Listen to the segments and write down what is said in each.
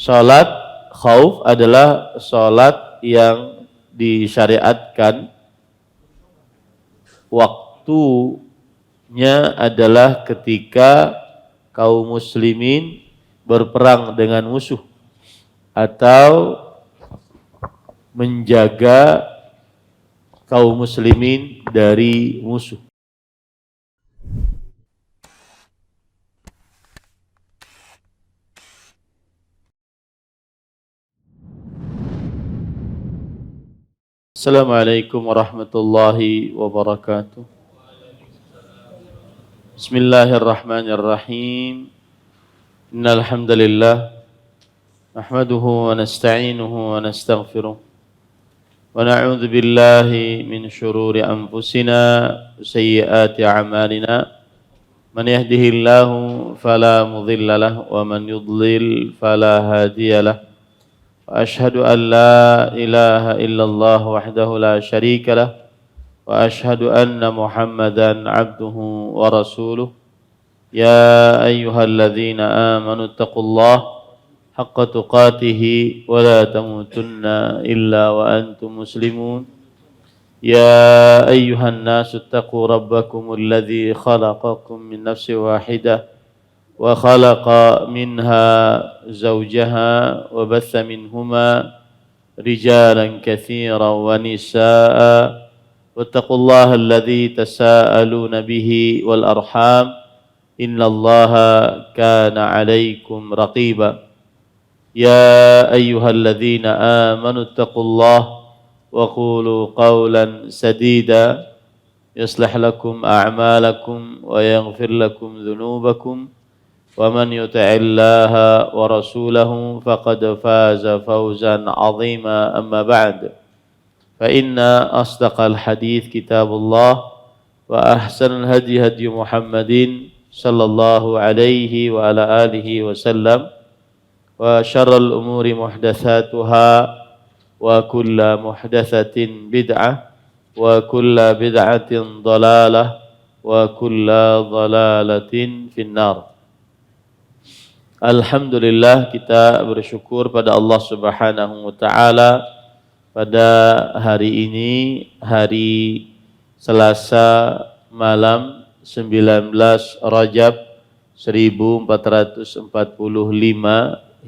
Salat khauf adalah salat yang disyariatkan waktunya adalah ketika kaum muslimin berperang dengan musuh atau menjaga kaum muslimin dari musuh. Assalamualaikum warahmatullahi wabarakatuh. Bismillahirrahmanirrahim. Innal hamdalillah nahmaduhu wa nasta'inuhu wa nastaghfiruh wa na'udzu billahi min shururi anfusina wa sayyiati a'malina. Man yahdihillahu fala mudilla lahu wa man yudlil fala hadiya lahu. وأشهد أن لا إله إلا الله وحده لا شريك له وأشهد أن محمدا عبده ورسوله يا أيها الذين آمنوا اتقوا الله حق تقاته ولا تموتن إلا وأنتم مسلمون يا أيها الناس اتقوا ربكم الذي خلقكم من نفس واحدة وخلق منها زوجها وبث منهما رجالا كثيرا ونساء واتقوا الله الذي تساءلون به والأرحام إن الله كان عليكم رقيبا يا أيها الذين آمنوا اتقوا الله وقولوا قولا سديدا يصلح لكم أعمالكم ويغفر لكم ذنوبكم ومن يطع الله ورسوله فقد فاز فوزا عظيما أما بعد فإن أصدق الحديث كتاب الله وأحسن الهدي هدي محمد صلى الله عليه وعلى آله وسلم وشر الأمور محدثاتها وكل محدثة بدعة وكل بدعة ضلالة وكل ضلالة في النار. Alhamdulillah, kita bersyukur pada Allah Subhanahu wa taala pada hari ini, hari Selasa malam 19 Rajab 1445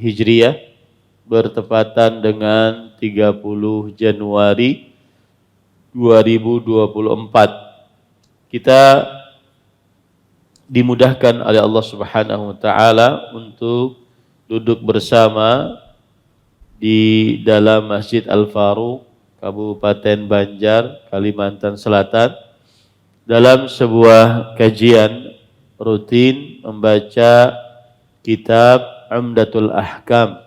Hijriah bertepatan dengan 30 Januari 2024. Kita dimudahkan oleh Allah Subhanahu wa taala untuk duduk bersama di dalam Masjid Al-Faruq, Kabupaten Banjar, Kalimantan Selatan, dalam sebuah kajian rutin membaca kitab Umdatul Ahkam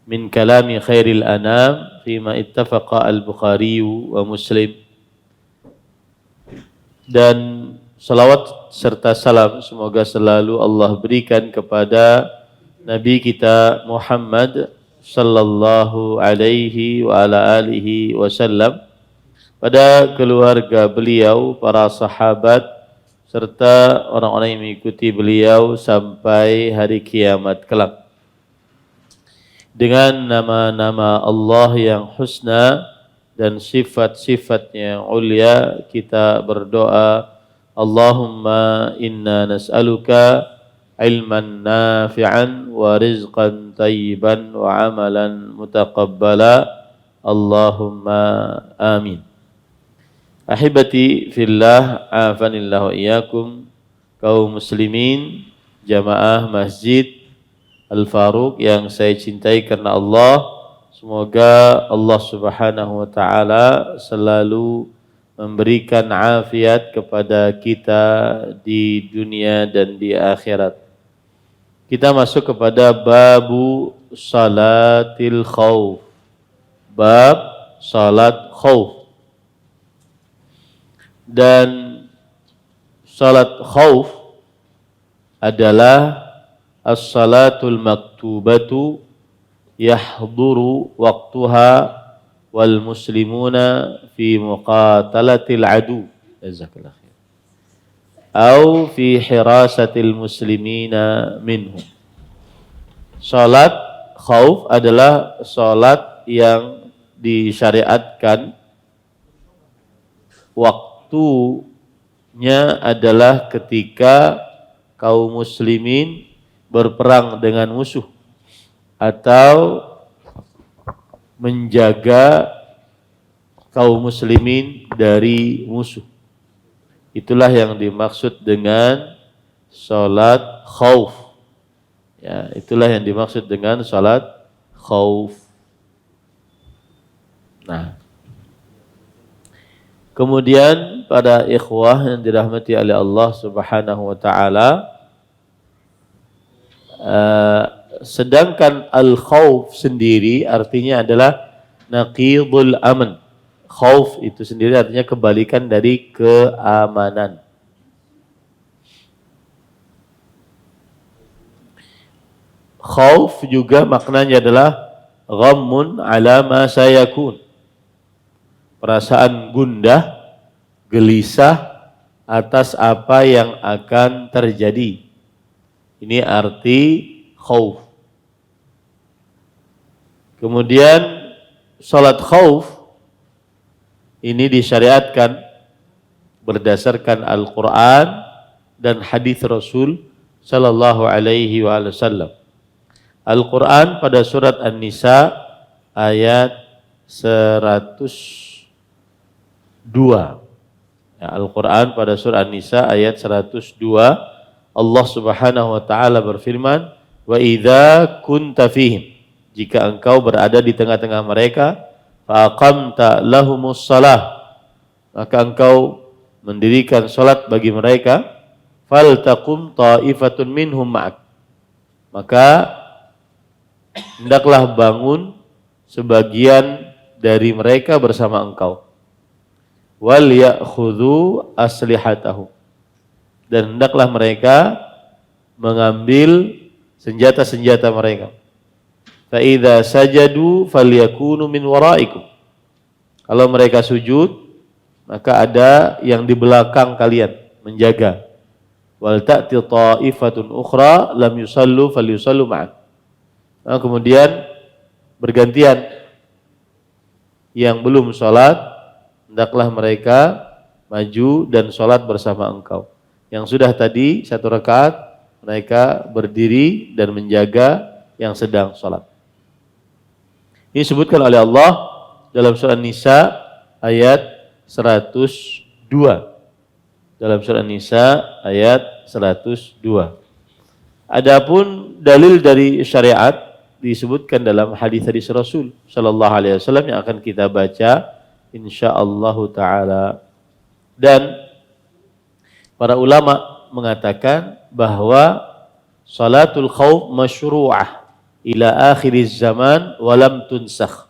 min kalami khairil anam fima ittafaqa al-Bukhari wa Muslim. Dan salawat serta salam semoga selalu Allah berikan kepada Nabi kita Muhammad sallallahu alaihi wa ala alihi wasallam, pada keluarga beliau, para sahabat, serta orang-orang yang mengikuti beliau sampai hari kiamat kelak. Dengan nama-nama Allah yang husna dan sifat-sifatnya yang ulia, kita berdoa, Allahumma inna nas'aluka ilman nafi'an wa rizqan tayyiban wa amalan mutaqabbala. Allahumma amin. Ahibati fillah, afanillahu iyyakum, kaum muslimin, jamaah Masjid Al-Faruq yang saya cintai karena Allah. Semoga Allah Subhanahu wa taala selalu memberikan afiat kepada kita di dunia dan di akhirat. Kita masuk kepada babu salatil khauf. Bab salat khauf. Dan salat khauf adalah as-salatul maktubatu yahduru waqtuha wal muslimuna fi muqatalatil adu, jazakallahu khair, au fi hirasatil muslimina minhum. Salat khauf adalah salat yang disyariatkan waktunya adalah ketika kaum muslimin berperang dengan musuh atau menjaga kaum muslimin dari musuh. Itulah yang dimaksud dengan salat khauf. Ya, itulah yang dimaksud dengan salat khauf. Nah, kemudian pada ikhwah yang dirahmati oleh Allah Subhanahu wa taala, sedangkan al-khauf sendiri artinya adalah naqidul aman. Khauf itu sendiri artinya kebalikan dari keamanan. Khauf juga maknanya adalah ghammun ala ma sayakun. Perasaan gundah, gelisah atas apa yang akan terjadi. Ini arti khauf. Kemudian salat khauf ini disyariatkan berdasarkan Al-Quran dan hadis Rasul sallallahu alaihi wasallam. Al-Quran pada surat An-Nisa ayat 102. Ya, Al-Quran pada surat An-Nisa ayat 102, Allah Subhanahu wa taala berfirman, "Wa idza kunta fihim," jika engkau berada di tengah-tengah mereka, fa aqamta lahumus shalah, maka engkau mendirikan salat bagi mereka, faltaqum ta'ifatun minhum ma'ak, maka hendaklah bangun sebagian dari mereka bersama engkau. Wal ya'khudhu aslihatahum, dan hendaklah mereka mengambil senjata-senjata mereka. Fa idza sajadu falyakunu min waraikum, kalau mereka sujud maka ada yang di belakang kalian menjaga. Wal ta'ti ta'ifatun ukhra lam yusallu falyusallu ma'ak. Nah, kemudian bergantian yang belum sholat, hendaklah mereka maju dan sholat bersama engkau. Yang sudah tadi satu rakaat, mereka berdiri dan menjaga yang sedang sholat. Ini disebutkan oleh Allah dalam surah An-Nisa ayat 102. Dalam surah An-Nisa ayat 102. Adapun dalil dari syariat disebutkan dalam hadis-hadis Rasul sallallahu alaihi wasallam yang akan kita baca insyaallah taala. Dan para ulama mengatakan bahwa salatul khauf masyru'ah ila akhiriz zaman wa lam tunsakh.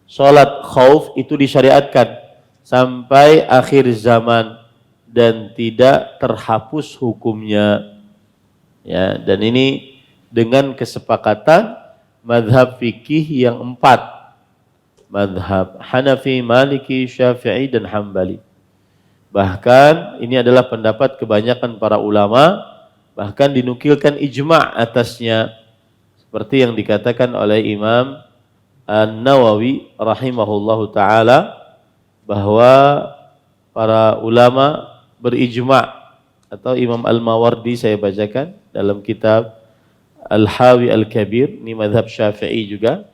Salat khauf itu disyariatkan sampai akhir zaman dan tidak terhapus hukumnya. Ya, dan ini dengan kesepakatan mazhab fikih yang 4. Mazhab Hanafi, Maliki, Syafi'i, dan Hambali. Bahkan ini adalah pendapat kebanyakan para ulama, bahkan dinukilkan ijma' atasnya. Seperti yang dikatakan oleh Imam An-Nawawi rahimahullahu ta'ala, bahwa para ulama berijma', atau Imam Al-Mawardi saya bacakan dalam kitab Al-Hawi Al-Kabir, ini mazhab Syafi'i juga.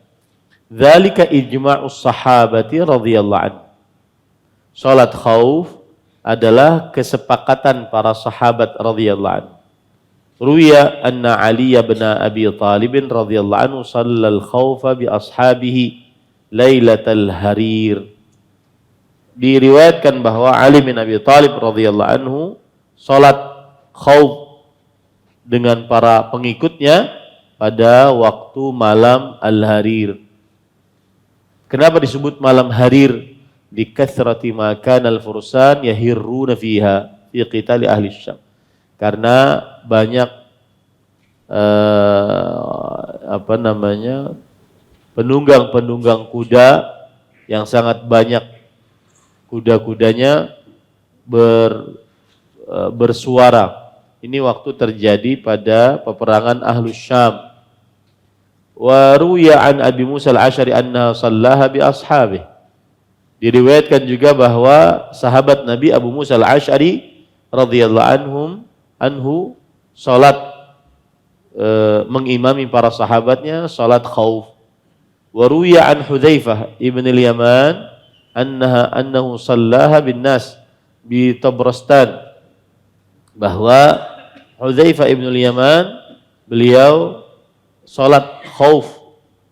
Dzalika ijma'us sahabati radhiyallahu anhu. Salat khauf adalah kesepakatan para sahabat radhiyallahu anhu. Ruya anna Ali bin Abi Thalib radhiyallahu anhu shallal khaufa bi ashabihi lailatal harir. Diriwayatkan bahwa Ali bin Abi Thalib radhiyallahu anhu salat khauf dengan para pengikutnya pada waktu malam Al-Harir. Kenapa disebut malam Harir? Di kathrati ma kana al-fursan yahirruna fiha fi qitali ahli Syam. Karena banyak penunggang-penunggang kuda yang sangat banyak, kuda-kudanya bersuara. Ini waktu terjadi pada peperangan Ahlus Syam. Wa ruya an Abi Musa al-Asy'ari anna shallaha bi ashabihi. Diriwayatkan juga bahwa sahabat Nabi Abu Musa al-Asy'ari radhiyallahu anhu salat mengimami para sahabatnya salat khauf. Wa ruya an Hudzaifah ibn al-Yaman annahu shallaha bin nas bi Tabrastan, bahwa Hudzaifah ibn al-Yaman beliau salat khauf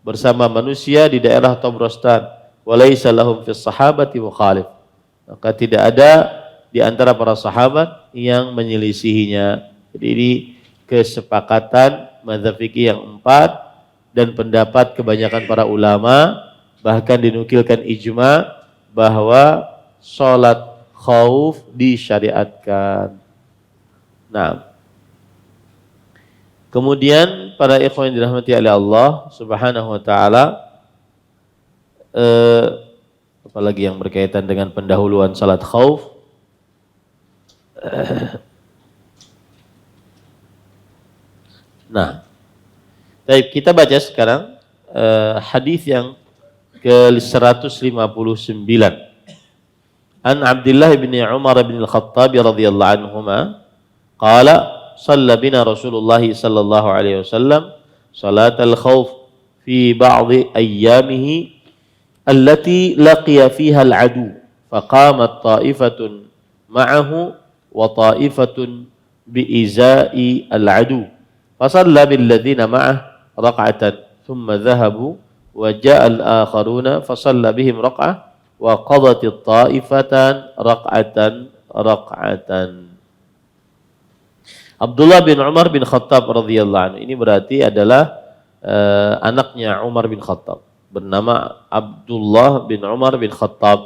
bersama manusia di daerah Tabrastan. Walaysa lahum fis sahabati mukhalif. Maka tidak ada di antara para sahabat yang menyelisihinya. Jadi ini kesepakatan mazhab fikih yang 4 dan pendapat kebanyakan para ulama, bahkan dinukilkan ijma bahwa salat khauf disyariatkan. Nah, kemudian para ikhwan yang dirahmati oleh Allah Subhanahu wa taala, apalagi yang berkaitan dengan pendahuluan salat khauf. Nah, baik, kita baca sekarang hadis yang ke-159. An Abdullah bin Umar bin Al-Khattab radhiyallahu anhuma qala shalla bina Rasulullah sallallahu alaihi wasallam salatal khauf fi ba'd ayyamihi allati laqiya fiha al-adu faqamat ta'ifatun ma'ahu wa ta'ifatun bi'iza'i al-adu fasalla billadzina ma'ah raq'atan thumma dhahabu wa ja'a al-akharuna fasalla bihim raq'ah wa qadatit ta'ifatan raq'atan. Abdullah bin Umar bin Khattab radhiyallahu anhu ini berarti adalah anaknya Umar bin Khattab, bernama Abdullah bin Umar bin Khattab,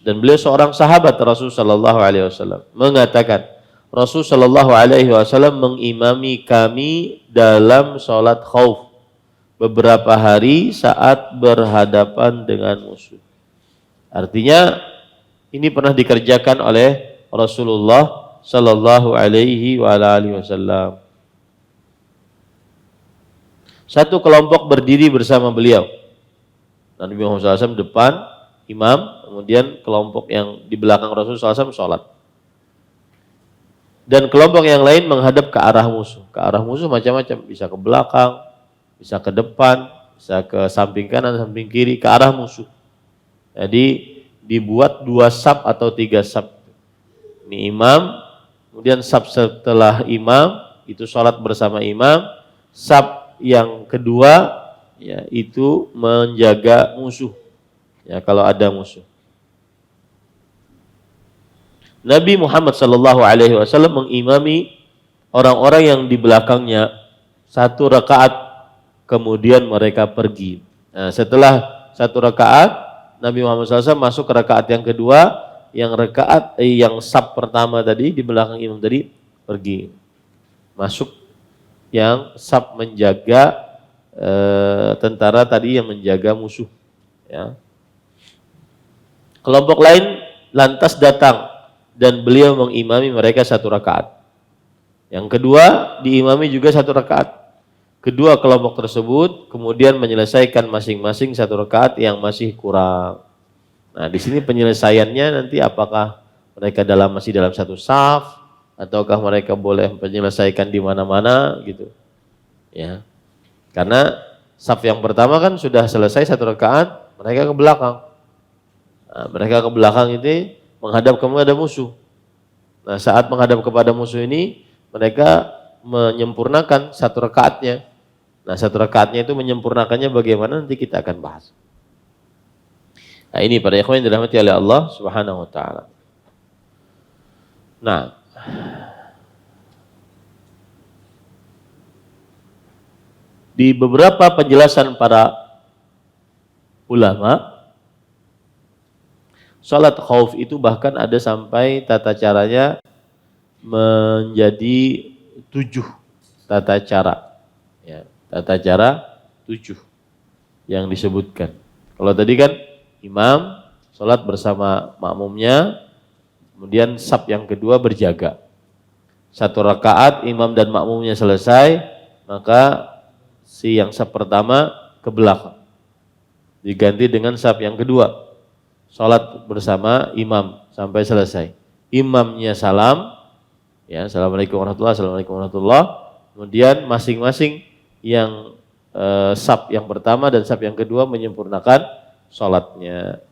dan beliau seorang sahabat Rasul sallallahu alaihi wasallam, mengatakan Rasul sallallahu alaihi wasallam mengimami kami dalam salat khauf beberapa hari saat berhadapan dengan musuh. Artinya ini pernah dikerjakan oleh Rasulullah sallallahu alaihi wa alihi wasallam. Satu kelompok berdiri bersama beliau. Nabi Muhammad SAW depan, imam, kemudian kelompok yang di belakang Rasulullah SAW sholat. Dan kelompok yang lain menghadap ke arah musuh. Ke arah musuh macam-macam, bisa ke belakang, bisa ke depan, bisa ke samping kanan, samping kiri, ke arah musuh. Jadi dibuat 2 saf atau 3 saf. Ini imam, kemudian saf setelah imam, itu sholat bersama imam, saf yang kedua ya itu menjaga musuh ya kalau ada musuh. Nabi Muhammad sallallahu alaihi wasallam mengimami orang-orang yang di belakangnya 1 rakaat, kemudian mereka pergi. Nah, setelah 1 rakaat Nabi Muhammad SAW masuk ke rakaat yang kedua, yang rakaat yang saf pertama tadi di belakang imam tadi pergi, masuk yang saf menjaga tentara tadi yang menjaga musuh ya. Kelompok lain lantas datang dan beliau mengimami mereka 1 rakaat. Yang kedua diimami juga 1 rakaat. Kedua kelompok tersebut kemudian menyelesaikan masing-masing 1 rakaat yang masih kurang. Nah, di sini penyelesaiannya nanti apakah mereka masih dalam 1 saf ataukah mereka boleh menyelesaikan di mana-mana gitu. Ya. Karena saf yang pertama kan sudah selesai 1 rakaat, mereka ke belakang. Nah, mereka ke belakang itu menghadap kepada musuh. Nah, saat menghadap kepada musuh ini, mereka menyempurnakan 1 rakaatnya. Nah, 1 rakaatnya itu menyempurnakannya bagaimana nanti kita akan bahas. Nah, ini para ikhwan yang dirahmati oleh Allah Subhanahu wa taala. Nah, di beberapa penjelasan para ulama, salat khauf itu bahkan ada sampai tata caranya menjadi 7 tata cara. Ya, tata cara 7 yang disebutkan. Kalau tadi kan imam salat bersama makmumnya, kemudian saf yang kedua berjaga. 1 rakaat imam dan makmumnya selesai, maka Si yang saf pertama ke belakang. Diganti dengan saf yang kedua. Salat bersama imam sampai selesai. Imamnya salam, ya, assalamualaikum warahmatullahi, assalamualaikum warahmatullahi. Kemudian masing-masing yang saf yang pertama dan saf yang kedua menyempurnakan salatnya.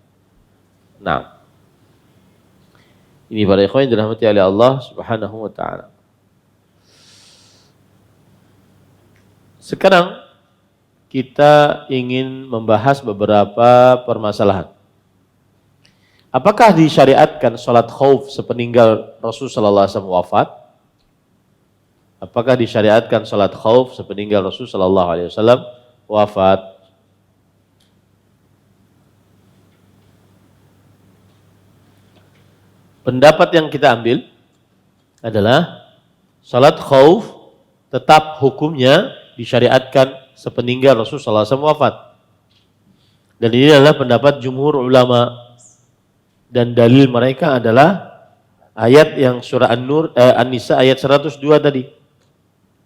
Nah, ini para ikhwan yang dirahmati oleh Allah Subhanahu wa taala. Sekarang kita ingin membahas beberapa permasalahan. Apakah disyariatkan salat khauf sepeninggal Rasul sallallahu alaihi wasallam wafat? Apakah disyariatkan salat khauf sepeninggal Rasul sallallahu alaihi wasallam wafat? Pendapat yang kita ambil adalah salat khauf tetap hukumnya disyariatkan sepeninggal Rasul sallallahu alaihi wasallam wafat. Dan ini adalah pendapat jumhur ulama. Dan dalil mereka adalah ayat yang surah An-Nisa ayat 102 tadi.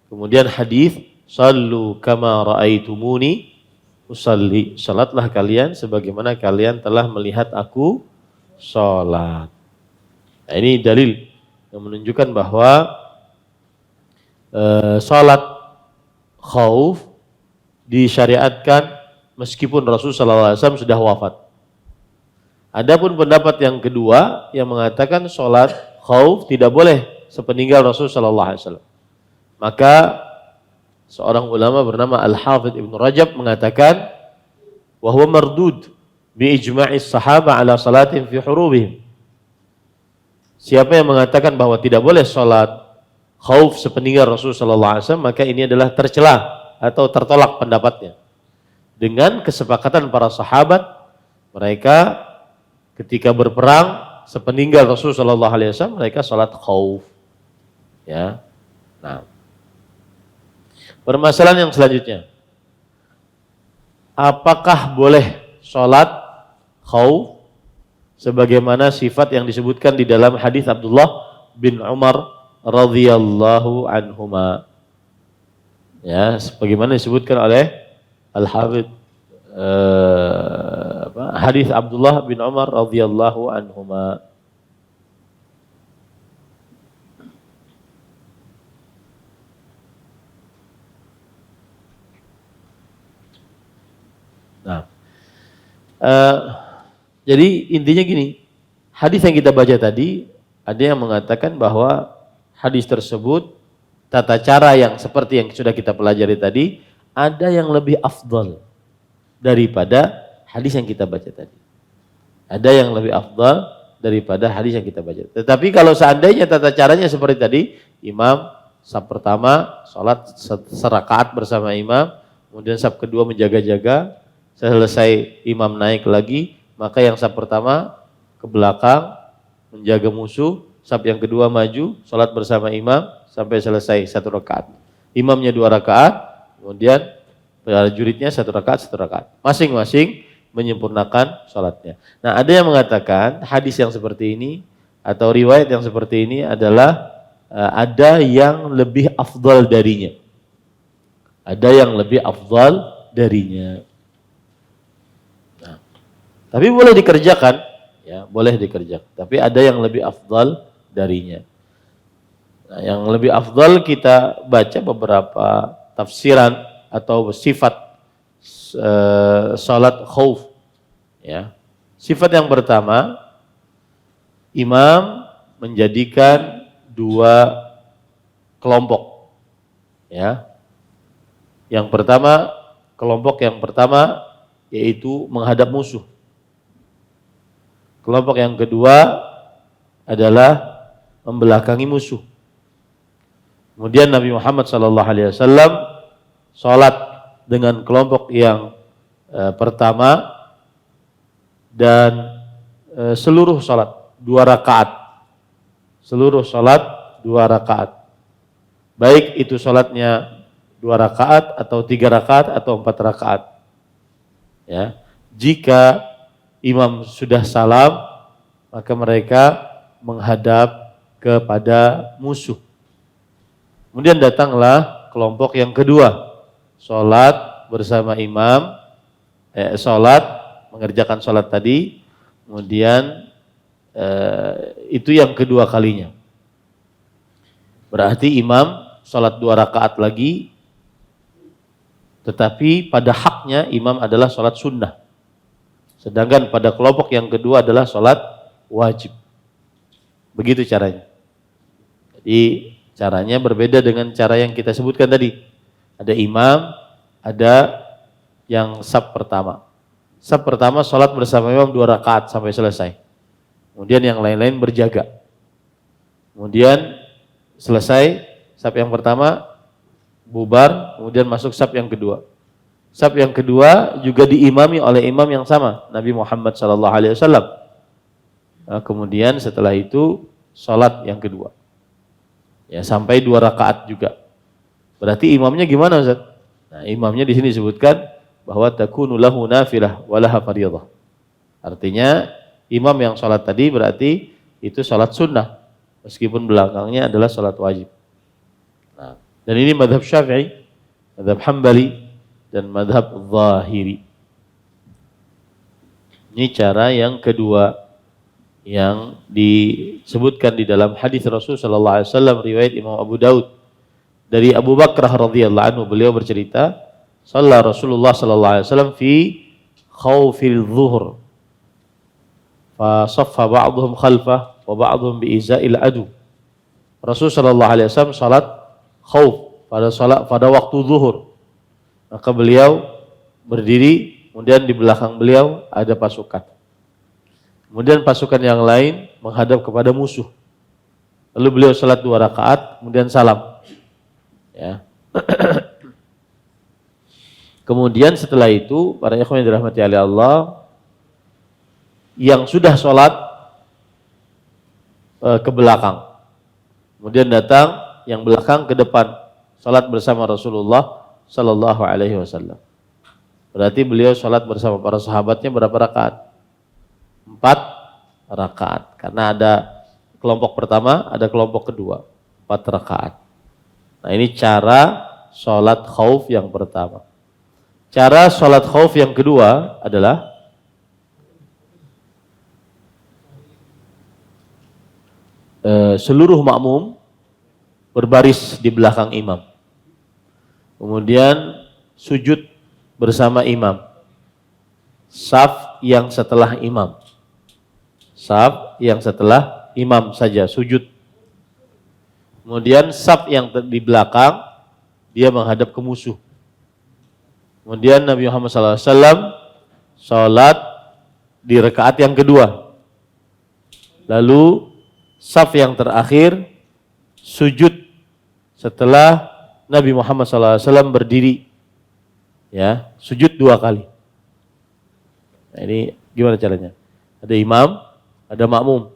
Kemudian hadis sallu kama raaitumuni usalli. Salatlah kalian sebagaimana kalian telah melihat aku salat. Nah, ini dalil yang menunjukkan bahwa salat khauf disyariatkan meskipun Rasul sallallahu alaihi wasallam sudah wafat. Adapun pendapat yang kedua yang mengatakan salat khauf tidak boleh sepeninggal Rasul sallallahu alaihi wasallam. Maka seorang ulama bernama Al-Hafidz Ibnu Rajab mengatakan wa huwa mardud bi ijma'is sahaba ala salatin fi hurubihim. Siapa yang mengatakan bahwa tidak boleh salat khauf sepeninggal Rasul sallallahu alaihi wasallam, maka ini adalah tercela atau tertolak pendapatnya. Dengan kesepakatan para sahabat, mereka ketika berperang sepeninggal Rasul sallallahu alaihi wasallam mereka salat khauf. Ya. Nah. Permasalahan yang selanjutnya. Apakah boleh salat khauf sebagaimana sifat yang disebutkan di dalam hadis Abdullah bin Umar radhiyallahu anhuma? Ya, sebagaimana disebutkan oleh Al-Hafidz hadis Abdullah bin Umar radhiyallahu anhuma. Nah, jadi intinya gini, hadis yang kita baca tadi ada yang mengatakan bahwa hadis tersebut tata cara yang seperti yang sudah kita pelajari tadi ada yang lebih afdal daripada hadis yang kita baca tadi. Ada yang lebih afdal daripada hadis yang kita baca. Tetapi kalau seandainya tata caranya seperti tadi, imam saf pertama salat serakaat bersama imam, kemudian saf kedua menjaga-jaga, selesai imam naik lagi, maka yang saf pertama ke belakang menjaga musuh, saf yang kedua maju, salat bersama imam sampai selesai 1 rakaat. Imamnya 2 rakaat, kemudian prajuritnya 1 rakaat. Masing-masing menyempurnakan salatnya. Nah, ada yang mengatakan hadis yang seperti ini atau riwayat yang seperti ini adalah ada yang lebih afdal darinya. Ada yang lebih afdal darinya. Nah, tapi boleh dikerjakan, ya, boleh dikerjakan. Tapi ada yang lebih afdal darinya. Nah, yang lebih afdal kita baca beberapa tafsiran atau sifat salat khauf. Ya. Sifat yang pertama, imam menjadikan 2 kelompok. Ya. Yang pertama, kelompok yang pertama yaitu menghadap musuh. Kelompok yang kedua adalah membelakangi musuh. Kemudian Nabi Muhammad SAW salat dengan kelompok yang pertama dan seluruh salat 2 rakaat. Seluruh salat 2 rakaat. Baik itu salatnya 2 rakaat atau 3 rakaat atau 4 rakaat. Ya. Jika imam sudah salam, maka mereka menghadap kepada musuh. Kemudian datanglah kelompok yang kedua. sholat bersama imam, sholat, mengerjakan sholat tadi, kemudian itu yang kedua kalinya. Berarti imam sholat 2 rakaat lagi, tetapi pada haknya imam adalah sholat sunnah. Sedangkan pada kelompok yang kedua adalah sholat wajib. Begitu caranya. Jadi caranya berbeda dengan cara yang kita sebutkan tadi. Ada imam, ada yang saf pertama. Saf pertama sholat bersama imam 2 rakaat sampai selesai. Kemudian yang lain-lain berjaga. Kemudian selesai saf yang pertama, bubar, kemudian masuk saf yang kedua. Saf yang kedua juga diimami oleh imam yang sama, Nabi Muhammad SAW. Nah, kemudian setelah itu sholat yang kedua. Ya, sampai 2 rakaat juga. Berarti imamnya gimana, Ustaz? Nah, imamnya di sini disebutkan bahwa takunu lahu nafilah walaha fardhah. Artinya imam yang sholat tadi berarti itu sholat sunnah, meskipun belakangnya adalah sholat wajib. Nah, dan ini madhab Syafi'i, madhab Hambali, dan madhab Zahiri. Ini cara yang kedua yang disebutkan di dalam hadis Rasul sallallahu alaihi wasallam riwayat Imam Abu Daud dari Abu Bakrah radhiyallahu anhu, beliau bercerita, shalla Rasulullah sallallahu alaihi wasallam fi khawfil zuhur fa saffa ba'dhum khalfah wa ba'dhum bi iza'il adu. Rasul sallallahu alaihi wasallam salat khauf pada waktu zuhur. Maka beliau berdiri, kemudian di belakang beliau ada pasukan. Kemudian pasukan yang lain menghadap kepada musuh. Lalu beliau salat 2 rakaat, kemudian salam. Ya. Kemudian setelah itu, para ikhwan yang dirahmati oleh Allah, yang sudah sholat ke belakang, kemudian datang yang belakang ke depan, sholat bersama Rasulullah Sallallahu Alaihi Wasallam. Berarti beliau sholat bersama para sahabatnya berapa rakaat? 4 rakaat. Karena ada kelompok pertama, ada kelompok kedua, 4 rakaat. Nah, ini cara sholat khauf yang pertama. Cara sholat khauf yang kedua adalah seluruh makmum berbaris di belakang imam. Kemudian sujud bersama imam. Saf yang setelah imam. Saf yang setelah imam saja sujud. Kemudian saf yang di belakang dia menghadap ke musuh. Kemudian Nabi Muhammad SAW sholat di rakaat yang kedua. Lalu saf yang terakhir sujud setelah Nabi Muhammad SAW berdiri. Ya, sujud 2 kali. Nah, ini gimana caranya? Ada imam, ada makmum.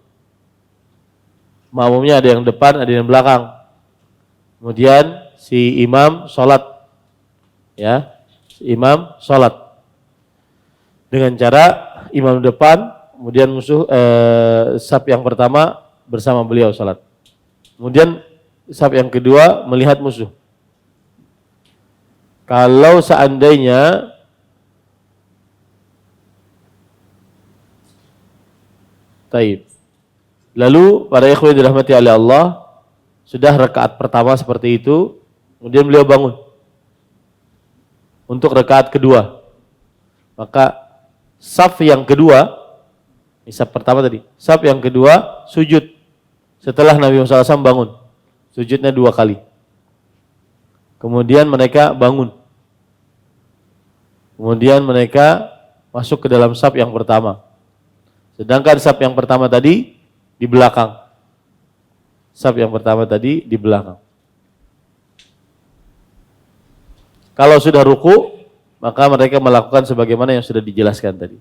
Makmumnya ada yang depan, ada yang belakang. Kemudian si imam sholat. Ya, si imam sholat. Dengan cara imam depan, kemudian musuh saf yang pertama bersama beliau sholat. Kemudian saf yang kedua melihat musuh. Kalau seandainya taib. Lalu para ikhwan dirahmati oleh Allah, sudah rakaat pertama seperti itu, kemudian beliau bangun untuk rakaat kedua. Maka saf yang kedua, saf pertama tadi, saf yang kedua sujud setelah Nabi Muhammad SAW bangun. Sujudnya 2 kali. Kemudian mereka bangun. Kemudian mereka masuk ke dalam saf yang pertama. Sedangkan saf yang pertama tadi di belakang. Saf yang pertama tadi di belakang. Kalau sudah ruku, maka mereka melakukan sebagaimana yang sudah dijelaskan tadi.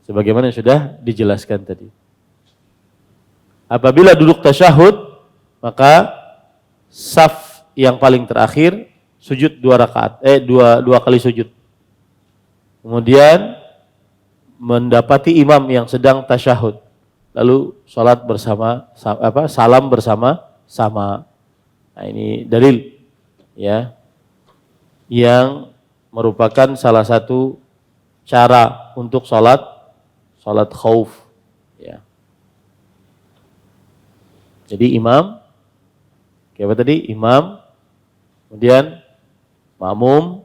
Sebagaimana yang sudah dijelaskan tadi. Apabila duduk tasyahud, maka saf yang paling terakhir sujud 2 rakaat, dua kali sujud. Kemudian mendapati imam yang sedang tasyahud, lalu sholat bersama, salam bersama-sama. Nah, ini dalil, ya. yang merupakan salah satu cara untuk salat khauf, ya. Jadi imam, kayak apa tadi? Imam, kemudian makmum.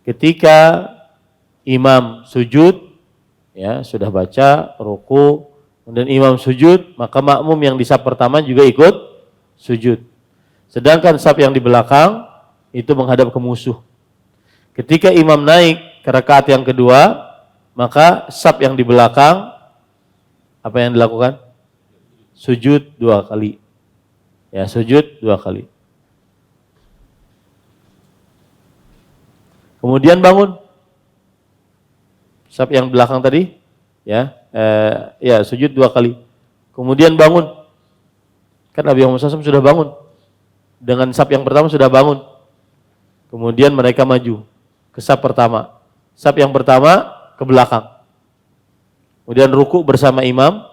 Ketika imam sujud, ya, sudah baca ruku, kemudian imam sujud, maka makmum yang di saf pertama juga ikut sujud. Sedangkan saf yang di belakang itu menghadap ke musuh. Ketika imam naik ke rakaat yang kedua, maka saf yang di belakang apa yang dilakukan? Sujud 2 kali. Ya, sujud 2 kali. Kemudian bangun. Saf yang belakang tadi, ya, sujud 2 kali. Kemudian bangun. Kan Nabi Muhammad SAW sudah bangun. Dengan saf yang pertama sudah bangun. Kemudian mereka maju ke saf pertama. Saf yang pertama ke belakang. Kemudian ruku bersama imam.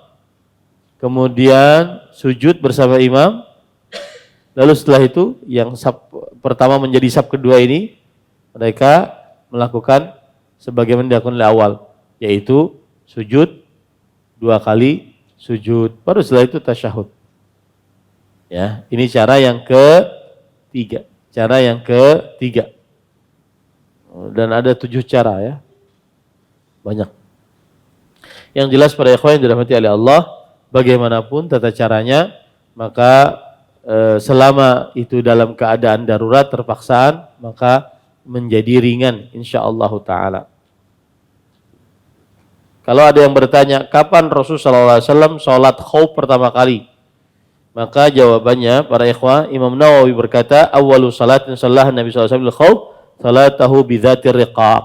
Kemudian sujud bersama imam. Lalu setelah itu yang saf pertama menjadi saf kedua ini, mereka melakukan sebagaimana dilakukan oleh awal, yaitu sujud 2 kali sujud. Baru setelah itu tasyahud. Ya, ini cara yang ketiga. Dan ada 7 cara, ya. Banyak. Yang jelas para ikhwan yang dirahmati oleh Allah, bagaimanapun tata caranya, maka selama itu dalam keadaan darurat, terpaksaan, maka menjadi ringan insyaallah taala. Kalau ada yang bertanya, kapan Rasulullah SAW sholat khauf pertama kali? Maka jawabannya para ikhwah, Imam Nawawi berkata, awwalu salatin shallaha Nabi SAW khauf salatahu bidzatir riqaq.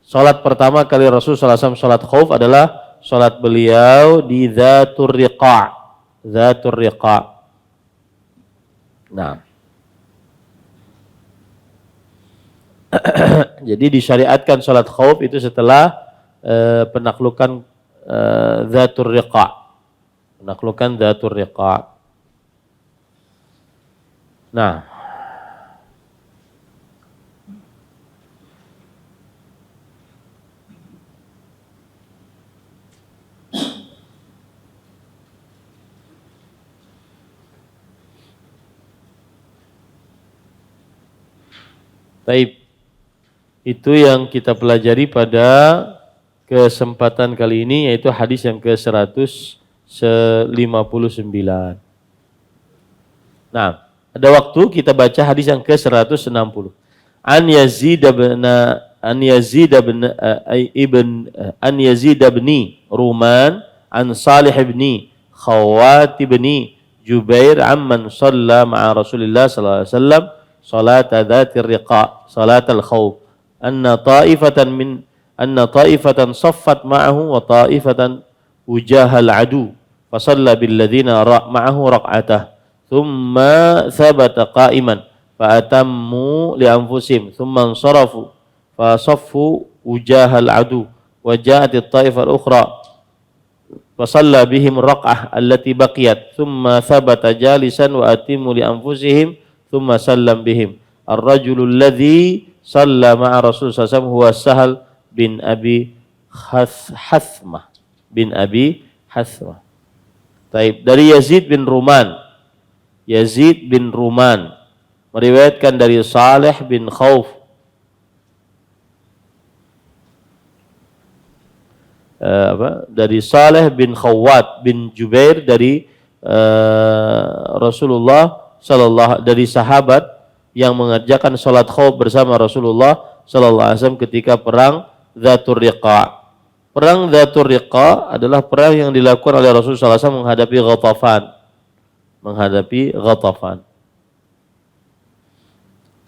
Salat pertama kali Rasulullah SAW salat khauf adalah salat beliau di dzatur riqa'. Nah, jadi disyariatkan salat khauf itu setelah penaklukan dzatur riqa'. Nah, baik. Itu yang kita pelajari pada kesempatan kali ini, yaitu hadis yang ke-159. Nah, ada waktu kita baca hadis yang ke-160. An Yazid bin Ruman an Salih bin Khawat bin Jubair amman shalla ma'a Rasulillah sallallahu alaihi wasallam salat dzatir riqa, salatal khauf. Anna ta'ifatan saffat ma'ahu wa ta'ifatan wujahal adu fasalla billadzina ma'ahu raq'atah thumma thabata qa'iman fa'atammu li'anfusihim thumma ansarafu fasaffu wujahal adu wa ja'atit ta'ifah al-ukhra fasalla bihim raq'ah allati baqiyat thumma thabata jalisan wa atimmu li'anfusihim thumma sallam bihim. Ar-rajulu alladhi shalla ma'a Rasulullah SAW huwa Sahal bin Abi Hathmah. Taib. Dari Yazid bin Ruman meriwayatkan dari Salih bin Khauf, dari Salih bin Khawat bin Jubair dari Rasulullah sallallahu, dari sahabat yang mengerjakan sholat khauf bersama Rasulullah sallallahu alaihi wasallam ketika perang Dzatur Riqa'. Perang Dzatur Riqa' adalah perang yang dilakukan oleh Rasulullah sallallahu alaihi wasallam menghadapi Ghatafan.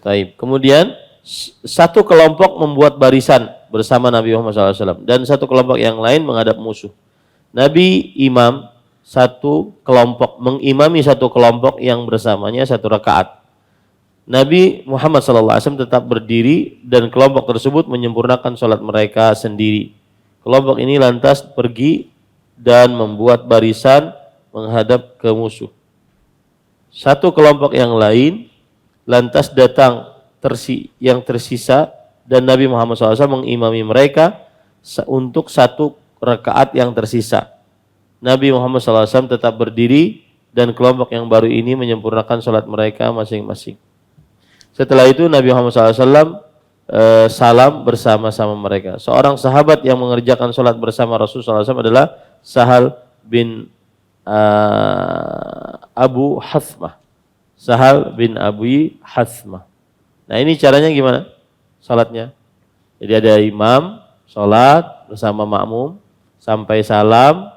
Baik. Kemudian satu kelompok membuat barisan bersama Nabi Muhammad SAW dan satu kelompok yang lain menghadap musuh. Nabi mengimami satu kelompok yang bersamanya satu rakaat. Nabi Muhammad SAW tetap berdiri dan kelompok tersebut menyempurnakan sholat mereka sendiri. Kelompok ini lantas pergi dan membuat barisan menghadap ke musuh. Satu kelompok yang lain lantas datang yang tersisa dan Nabi Muhammad SAW mengimami mereka untuk 1 rakaat yang tersisa. Nabi Muhammad SAW tetap berdiri dan kelompok yang baru ini menyempurnakan sholat mereka masing-masing. Setelah itu Nabi Muhammad SAW salam bersama-sama mereka. Seorang sahabat yang mengerjakan sholat bersama Rasulullah SAW adalah Sahal bin Abu Hathmah. Sahal bin Abu Hathmah. Nah ini caranya gimana? Sholatnya. Jadi ada imam, sholat bersama makmum, sampai salam,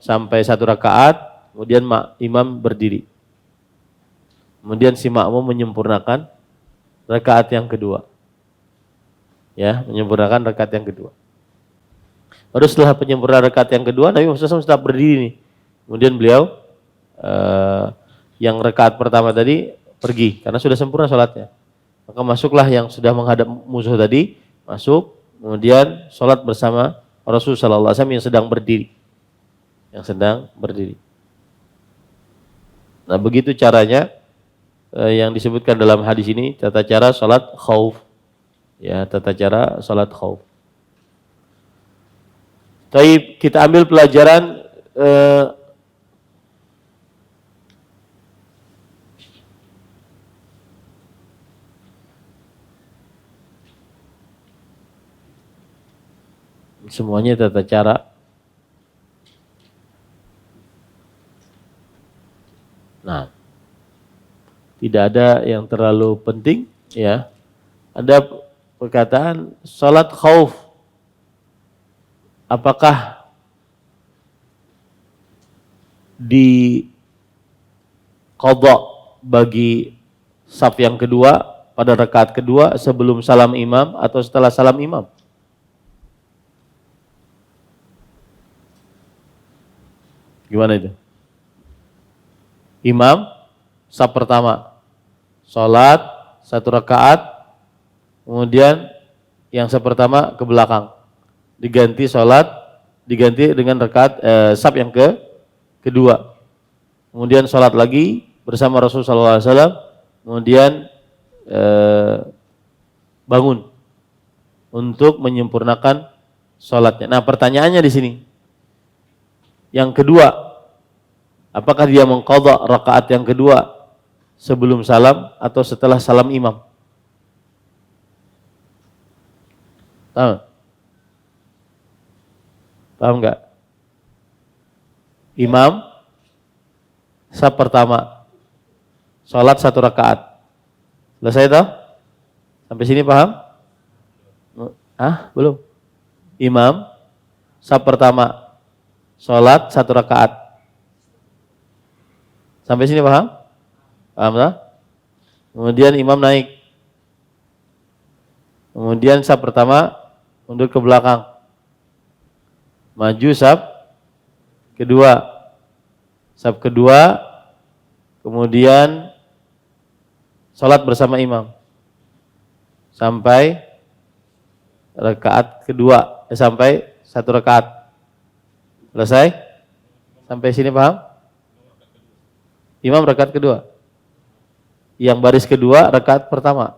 sampai 1 rakaat, kemudian imam berdiri. Kemudian si makmum menyempurnakan rakaat yang kedua. Ya, menyempurnakan rakaat yang kedua. Baru setelah penyempurnaan rakaat yang kedua, Nabi Muhammad SAW tetap berdiri nih. Kemudian beliau yang rakaat pertama tadi pergi karena sudah sempurna sholatnya. Maka masuklah yang sudah menghadap musuh tadi, masuk, kemudian sholat bersama Rasulullah SAW yang sedang berdiri. Nah begitu caranya yang disebutkan dalam hadis ini, tata cara sholat khauf. Ya, tata cara sholat khauf. Baik, kita ambil pelajaran semuanya tata cara. Nah, tidak ada yang terlalu penting, ya. Ada perkataan salat khauf. Apakah di qadha bagi saf yang kedua pada rakaat kedua sebelum salam imam atau setelah salam imam? Gimana itu? Imam saf pertama salat 1 rakaat, kemudian yang saf pertama ke belakang diganti dengan rakaat saf yang kedua, kemudian salat lagi bersama Rasulullah SAW, kemudian bangun untuk menyempurnakan salatnya. Nah pertanyaannya di sini, yang kedua, apakah dia mengqadha rakaat yang kedua sebelum salam atau setelah salam imam? Paham enggak? Imam saf pertama salat 1 rakaat. Selesai toh? Sampai sini paham? Belum. Imam saf pertama salat 1 rakaat. Sampai sini paham? Paham tak? Kemudian imam naik. Kemudian saf pertama mundur ke belakang. Maju saf kedua. Saf kedua, kemudian salat bersama imam. Sampai rakaat kedua, sampai 1 rakaat. Selesai? Sampai sini paham? Imam rakaat kedua. Yang baris kedua rakaat pertama.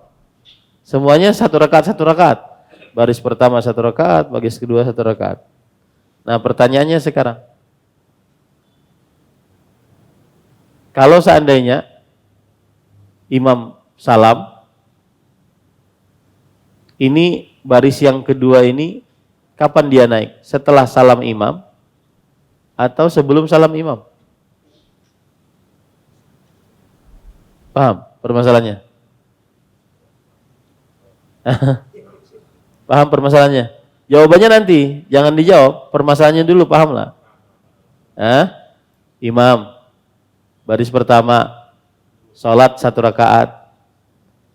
Semuanya 1 rakaat 1 rakaat. Baris pertama 1 rakaat, baris kedua 1 rakaat. Nah, pertanyaannya sekarang. Kalau seandainya imam salam, ini baris yang kedua ini kapan dia naik? Setelah salam imam atau sebelum salam imam? Paham permasalahannya? Paham permasalahannya? Jawabannya nanti, jangan dijawab, permasalahannya dulu, paham lah. Imam, baris pertama, sholat 1 rakaat.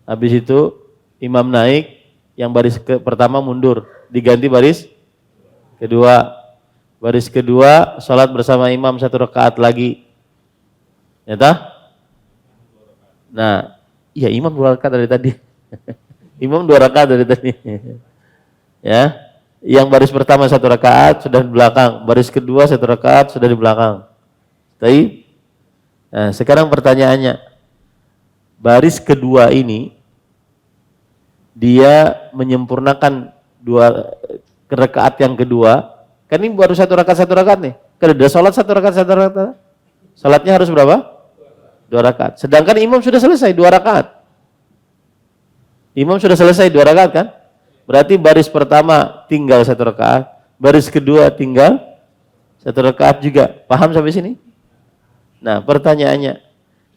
Habis itu imam naik, yang baris pertama mundur, diganti baris kedua. Baris kedua, sholat bersama imam 1 rakaat lagi. Ya tak? Nah, iya imam 2 rakaat dari tadi. Imam 2 rakaat dari tadi. Ya. Yang baris pertama 1 rakaat sudah di belakang, baris kedua 1 rakaat sudah di belakang. Baik. Nah, sekarang pertanyaannya, baris kedua ini dia menyempurnakan dua rakaat yang kedua, kan ini baru satu rakaat nih. Kan udah sholat satu rakaat. Sholatnya harus berapa? 2 rakaat. Sedangkan imam sudah selesai 2 rakaat. Imam sudah selesai 2 rakaat kan? Berarti baris pertama tinggal 1 rakaat, baris kedua tinggal 1 rakaat juga. Paham sampai sini? Nah, pertanyaannya,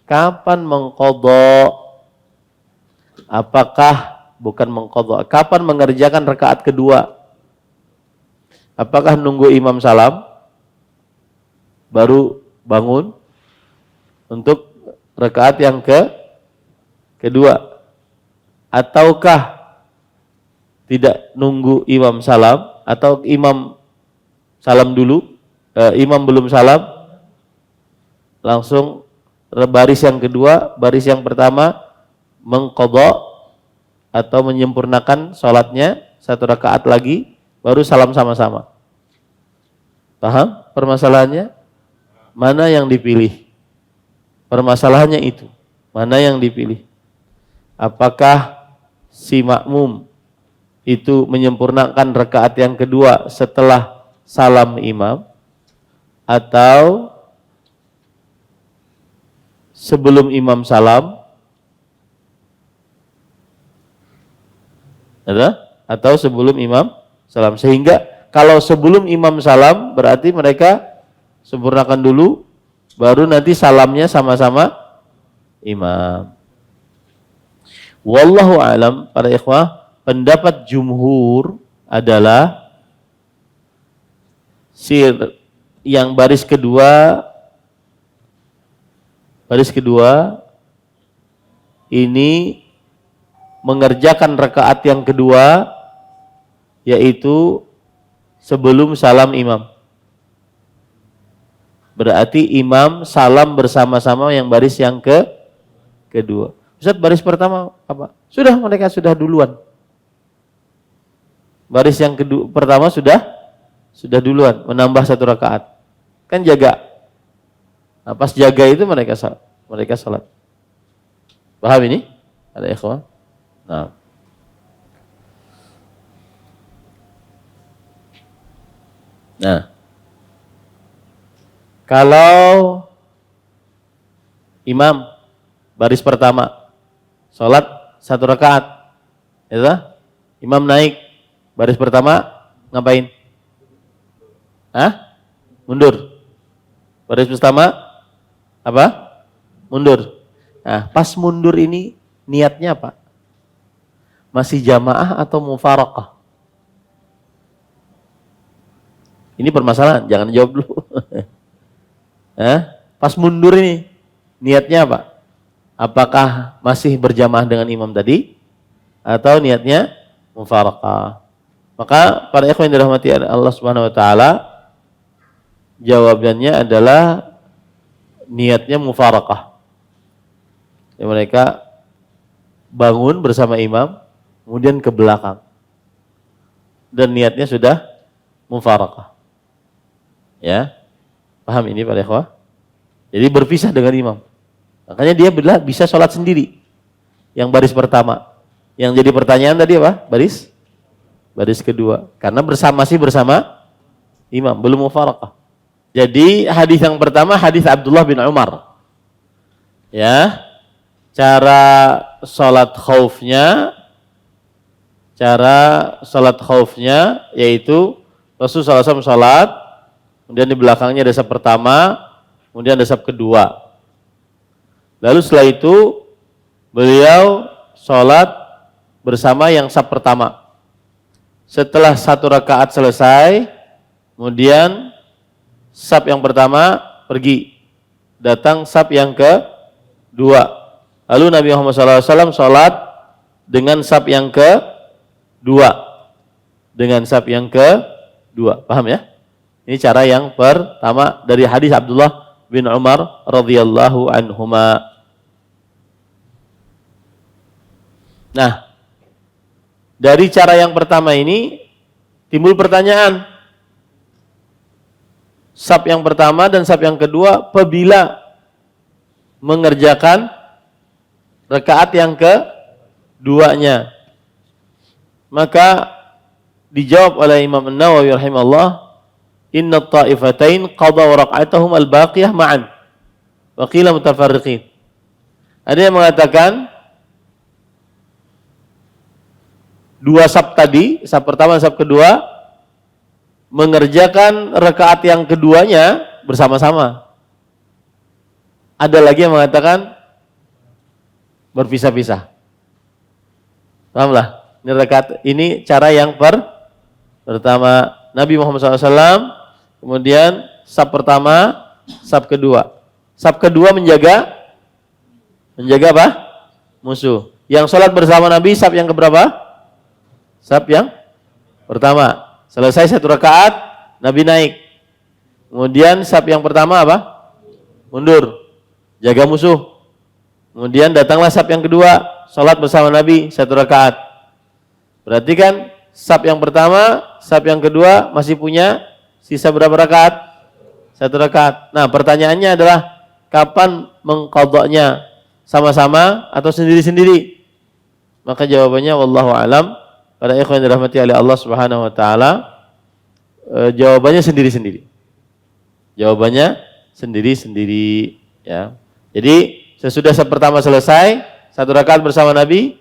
kapan mengqadha? Kapan mengerjakan rakaat kedua? Apakah nunggu imam salam baru bangun untuk rakaat yang kedua? Ataukah tidak nunggu imam salam, atau imam salam dulu, imam belum salam, langsung baris yang kedua, baris yang pertama mengqadha atau menyempurnakan sholatnya 1 rakaat lagi, baru salam sama-sama. Paham permasalahannya? Mana yang dipilih? Permasalahannya itu, mana yang dipilih? Apakah si makmum itu menyempurnakan rakaat yang kedua setelah salam imam, atau sebelum imam salam, atau sebelum imam salam? Sehingga kalau sebelum imam salam berarti mereka sempurnakan dulu, baru nanti salamnya sama-sama imam. Wallahu alam, para ikhwah, pendapat jumhur adalah yang baris kedua ini mengerjakan rakaat yang kedua, yaitu sebelum salam imam. Berarti imam salam bersama-sama yang baris yang kedua. Ustaz, baris pertama apa? Sudah, mereka sudah duluan. Baris yang pertama sudah duluan, menambah 1 rakaat. Kan jaga. Nah, pas jaga itu mereka salat. Paham ini? Ada ikhwan? Nah, kalau imam baris pertama sholat 1 rakaat, ya, imam naik baris pertama, ngapain? Mundur. Baris pertama apa? Mundur. Nah, pas mundur ini niatnya apa? Masih jamaah atau mufaraqah? Ini permasalahan, jangan jawab dulu. Pas mundur ini niatnya apa? Apakah masih berjamaah dengan imam tadi, atau niatnya mufaraqah? Maka para ikhwan yang dirahmati Allah Subhanahu wa taala, jawabannya adalah niatnya mufaraqah. Ya, mereka bangun bersama imam, kemudian ke belakang, dan niatnya sudah mufaraqah. Ya, paham ini para ikhwah? Jadi berpisah dengan imam. Makanya dia bisa sholat sendiri. Yang baris pertama. Yang jadi pertanyaan tadi apa? Baris kedua. Karena masih bersama imam, belum mufaraqah. Jadi hadis yang pertama hadis Abdullah bin Umar. Ya, cara sholat khaufnya yaitu Rasulullah SAW sholat, kemudian di belakangnya ada saf pertama, kemudian ada saf kedua. Lalu setelah itu beliau sholat bersama yang saf pertama. Setelah 1 rakaat selesai, kemudian saf yang pertama pergi, datang saf yang kedua. Lalu Nabi Muhammad SAW sholat dengan saf yang kedua. Paham ya? Ini cara yang pertama dari hadis Abdullah bin Umar radhiyallahu anhuma. Nah, dari cara yang pertama ini timbul pertanyaan. Saf yang pertama dan saf yang kedua apabila mengerjakan rakaat yang keduanya. Maka dijawab oleh Imam An-Nawawi rahimahullah, inna ta'ifatain qadaw raka'atahum al-baqiyah ma'an wa qila mutafarriqin. Ada yang mengatakan dua saf tadi, saf pertama dan saf kedua, mengerjakan rakaat yang keduanya bersama-sama. Ada lagi yang mengatakan berpisah-pisah. Pahamlah? Ini rakaat, ini cara yang pertama Nabi Muhammad SAW, kemudian saf pertama, saf kedua. Saf kedua menjaga apa? Musuh. Yang sholat bersama Nabi saf yang keberapa? Saf yang pertama. Selesai satu rakaat, Nabi naik. Kemudian saf yang pertama apa? Mundur, jaga musuh. Kemudian datanglah saf yang kedua, sholat bersama Nabi satu rakaat. Berarti kan saf yang pertama, saf yang kedua masih punya sisa berapa rakaat? Satu rakaat. Nah, pertanyaannya adalah kapan mengqadha'nya? Sama-sama atau sendiri-sendiri? Maka jawabannya wallahu alam. Para ikhwan yang dirahmati oleh Allah Subhanahu wa taala, jawabannya sendiri-sendiri. Jawabannya sendiri-sendiri, ya. Jadi sesudah saf pertama selesai, satu rakaat bersama Nabi,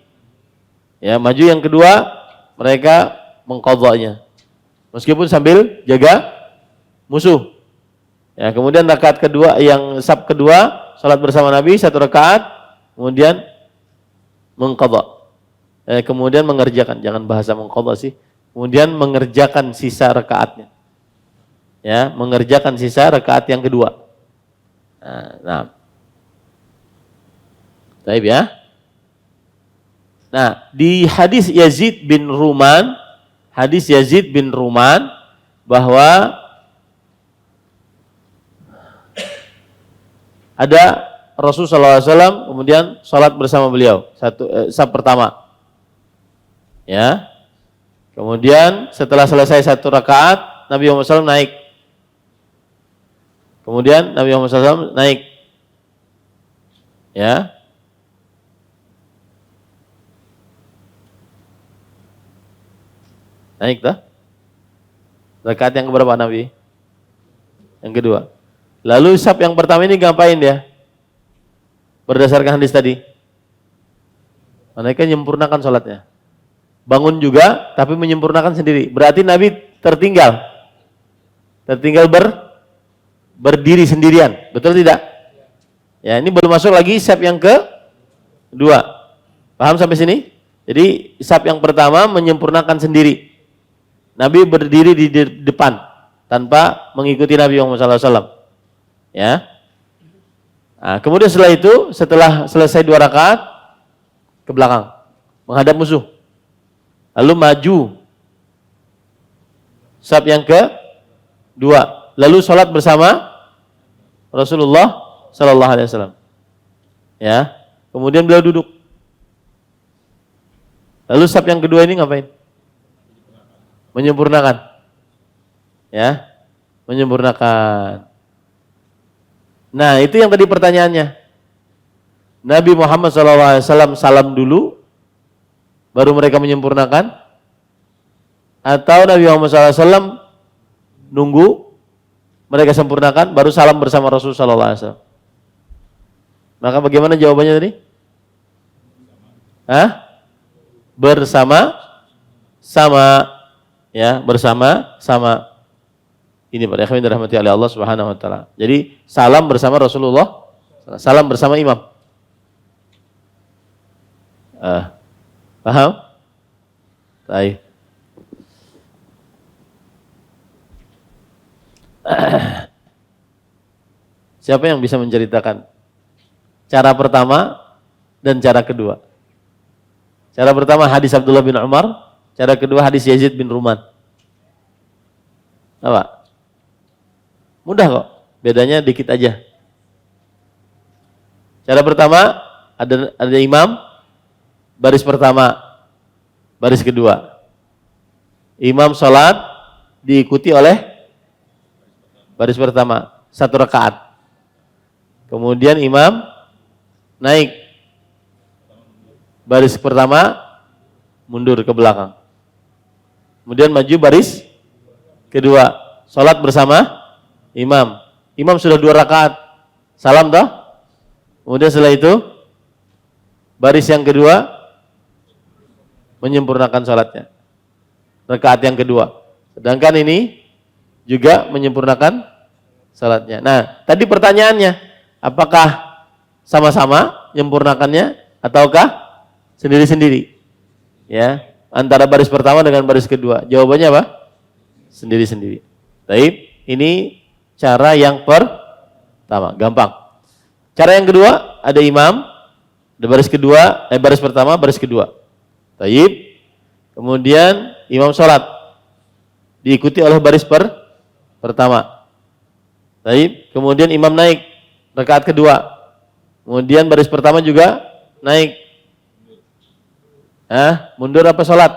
ya, maju yang kedua, mereka mengqadha'nya. Meskipun sambil jaga musuh. Ya, kemudian rakaat kedua, yang saf kedua, salat bersama Nabi satu rakaat, kemudian mengqadha'. Kemudian mengerjakan, jangan bahasa mengqadha sih. Kemudian mengerjakan sisa rakaatnya. Ya, mengerjakan sisa rakaat yang kedua. Nah. Baik ya. Nah, di hadis Yazid bin Ruman bahwa ada Rasulullah SAW kemudian sholat bersama beliau saf pertama, ya. Kemudian setelah selesai satu rakaat, Nabi Muhammad SAW naik. Kemudian Nabi Muhammad SAW naik, ya. Naik dah. Rakaat yang keberapa Nabi? Yang kedua. Lalu saf yang pertama ini ngapain dia? Berdasarkan hadis tadi. Mereka menyempurnakan sholatnya. Bangun juga, tapi menyempurnakan sendiri. Berarti Nabi tertinggal. Berdiri sendirian. Betul tidak? Ya, ini belum masuk lagi saf yang kedua. Paham sampai sini? Jadi saf yang pertama menyempurnakan sendiri. Nabi berdiri di depan tanpa mengikuti Nabi Muhammad SAW. Ya. Nah, kemudian setelah itu, setelah selesai dua rakaat, ke belakang, menghadap musuh. Lalu maju, saf yang kedua. Lalu sholat bersama Rasulullah SAW. Ya. Kemudian beliau duduk. Lalu saf yang kedua ini ngapain? Menyempurnakan. Ya. Menyempurnakan. Nah, itu yang tadi pertanyaannya. Nabi Muhammad SAW salam dulu, baru mereka menyempurnakan? Atau Nabi Muhammad SAW nunggu, mereka sempurnakan, baru salam bersama Rasulullah SAW? Maka bagaimana jawabannya tadi? Bersama-sama. Ya, bersama-sama. Ini para ikhwan dirahmati oleh Allah Subhanahu wa taala. Jadi salam bersama Rasulullah, salam bersama imam. Paham? Baik. Siapa yang bisa menceritakan cara pertama dan cara kedua? Cara pertama hadis Abdullah bin Umar, cara kedua hadis Yazid bin Ruman. Apa? Mudah kok, bedanya dikit aja. Cara pertama ada imam, baris pertama, baris kedua. Imam sholat diikuti oleh baris pertama, satu rakaat. Kemudian imam naik baris pertama mundur ke belakang. Kemudian maju baris kedua. Salat bersama imam. Imam sudah 2 rakaat. Salam toh? Kemudian setelah itu baris yang kedua menyempurnakan salatnya. Rakaat yang kedua. Sedangkan ini juga menyempurnakan salatnya. Nah, tadi pertanyaannya, apakah sama-sama menyempurnakannya ataukah sendiri-sendiri? Ya, antara baris pertama dengan baris kedua. Jawabannya apa? Sendiri-sendiri. Baik, ini cara yang pertama, gampang. Cara yang kedua, ada imam, ada baris kedua, baris pertama, baris kedua. Baik. Kemudian imam sholat diikuti oleh baris pertama. Baik. Kemudian imam naik rakaat kedua. Kemudian baris pertama juga naik. Mundur apa sholat?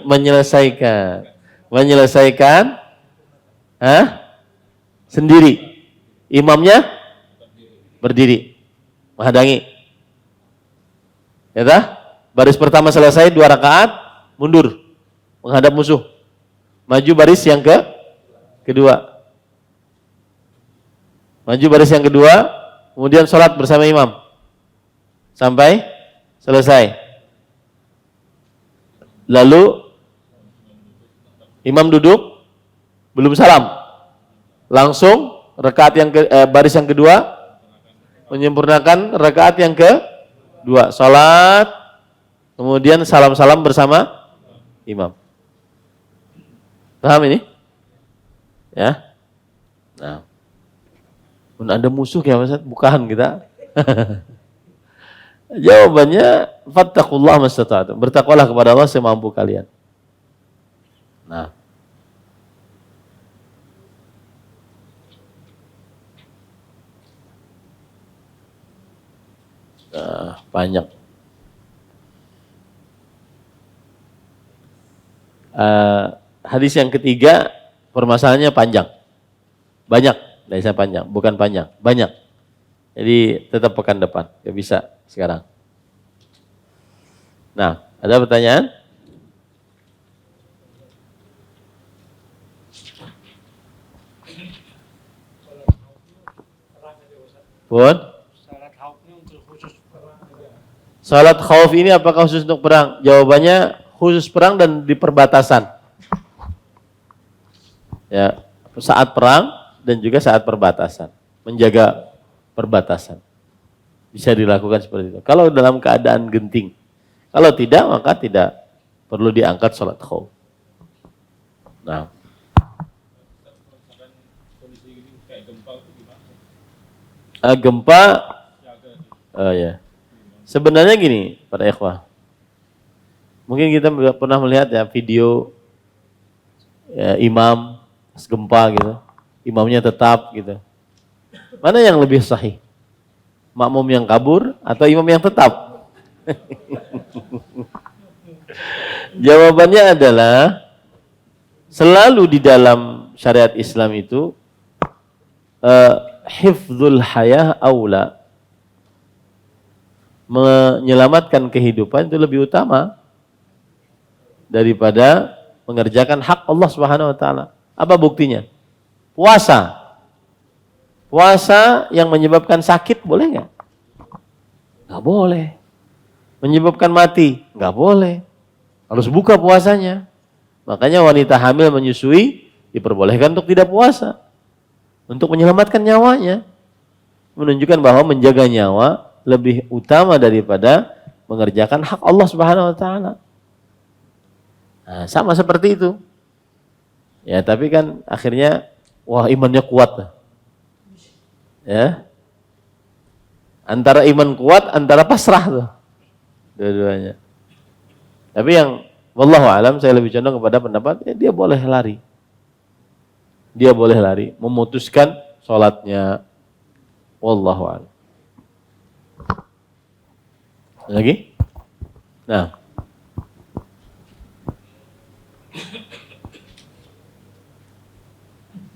Menyelesaikan. Menyelesaikan sendiri. Imamnya berdiri. Menghadangi. Ya dah? Baris pertama selesai 2 rakaat, mundur. Menghadap musuh. Maju baris yang kedua. Maju baris yang kedua, kemudian sholat bersama imam. Sampai selesai. Lalu imam duduk, belum salam. Langsung rakaat yang baris yang kedua menyempurnakan rakaat yang kedua. Salat, kemudian salam-salam bersama imam. Paham ini? Ya. Nah. Ada musuh ya Ustaz, bukan kita. Jawabannya fattaqullaha mastata'tum. Bertakwalah kepada Allah semampu kalian. Nah, banyak. Hadis yang ketiga permasalahannya panjang. Banyak, dari saya panjang, bukan panjang, banyak. Jadi tetap pekan depan, gak bisa sekarang. Nah, ada pertanyaan? Pun? Salat khauf ini apakah khusus untuk perang? Jawabannya khusus perang dan di perbatasan. Ya, saat perang dan juga saat perbatasan. Menjaga perbatasan. Bisa dilakukan seperti itu. Kalau dalam keadaan genting. Kalau tidak, maka tidak perlu diangkat salat khauf. Nah. Gempa, ya. Sebenarnya gini, para ikhwah. Mungkin kita pernah melihat ya video ya, imam gempa gitu. Imamnya tetap gitu. Mana yang lebih sahih? Makmum yang kabur atau imam yang tetap? Jawabannya adalah selalu di dalam syariat Islam itu hifdzul hayah aula. Menyelamatkan kehidupan itu lebih utama daripada mengerjakan hak Allah Subhanahu wa taala. Apa buktinya? Puasa. Puasa yang menyebabkan sakit boleh enggak? Enggak boleh. Menyebabkan mati? Enggak boleh. Harus buka puasanya. Makanya wanita hamil menyusui diperbolehkan untuk tidak puasa. Untuk menyelamatkan nyawanya. Menunjukkan bahwa menjaga nyawa lebih utama daripada mengerjakan hak Allah Subhanahu wa taala. Nah, sama seperti itu. Ya, tapi kan akhirnya wah imannya kuat. Ya. Antara iman kuat, antara pasrah tuh. Dua-duanya. Tapi yang wallahu alam saya lebih condong kepada pendapat dia boleh lari. Dia boleh lari, memutuskan sholatnya. Wallahu a'lam. Lagi? Nah.